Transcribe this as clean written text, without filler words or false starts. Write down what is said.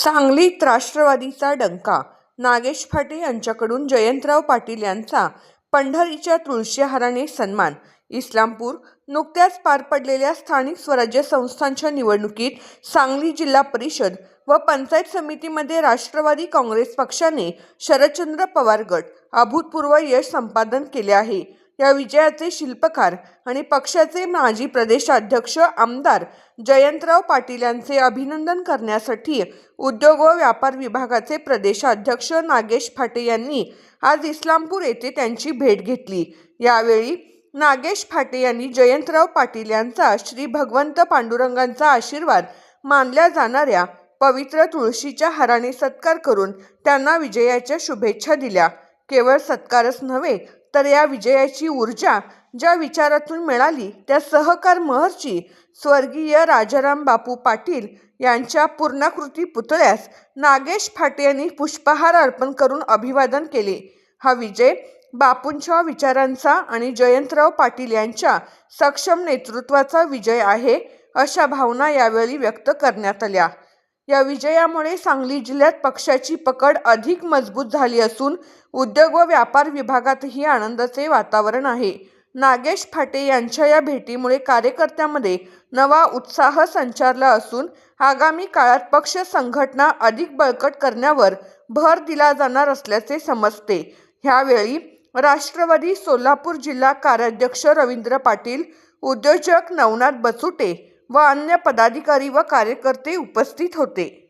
सांगलीत राष्ट्रवादीचा डंका, नागेश फाटे यांच्याकडून जयंतराव पाटील यांचा पंढरीच्या तुळशीहाराने सन्मान. इस्लामपूर नुकत्याच पार पडलेल्या स्थानिक स्वराज्य संस्थांच्या निवडणुकीत सांगली जिल्हा परिषद व पंचायत समितीमध्ये राष्ट्रवादी काँग्रेस पक्षाने शरदचंद्र पवार गट अभूतपूर्व यश संपादन केले आहे. या विजयाचे शिल्पकार आणि पक्षाचे माजी प्रदेशाध्यक्ष आमदार जयंतराव पाटील यांचे अभिनंदन करण्यासाठी उद्योग व व्यापार विभागाचे प्रदेशाध्यक्ष नागेश फाटे यांनी आज इस्लामपूर येथे त्यांची भेट घेतली. यावेळी नागेश फाटे यांनी जयंतराव पाटील यांचा श्री भगवंत पांडुरंगांचा आशीर्वाद मानल्या जाणाऱ्या पवित्र तुळशीच्या हाराने सत्कार करून त्यांना विजयाच्या शुभेच्छा दिल्या. केवळ सत्कारच नव्हे तर या विजयाची ऊर्जा ज्या विचारातून मिळाली त्या सहकार महर्षी स्वर्गीय राजाराम बापू पाटील यांच्या पूर्णाकृती पुतळ्यास नागेश फाटे यांनी पुष्पहार अर्पण करून अभिवादन केले. हा विजय बापूंच्या विचारांचा आणि जयंतराव पाटील यांच्या सक्षम नेतृत्वाचा विजय आहे, अशा भावना यावेळी व्यक्त करण्यात आल्या. या विजयामुळे सांगली जिल्ह्यात पक्षाची पकड अधिक मजबूत झाली असून उद्योग व व्यापार विभागातही आनंदाचे वातावरण आहे. नागेश फाटे यांच्या या भेटीमुळे कार्यकर्त्यांमध्ये नवा उत्साह संचारला असून आगामी काळात पक्ष संघटना अधिक बळकट करण्यावर भर दिला जाणार असल्याचे समजते. ह्यावेळी राष्ट्रवादी सोलापूर जिल्हा कार्याध्यक्ष रवींद्र पाटील, उद्योजक नवनाथ बचुटे व अन्य पदाधिकारी व कार्यकर्ते उपस्थित होते.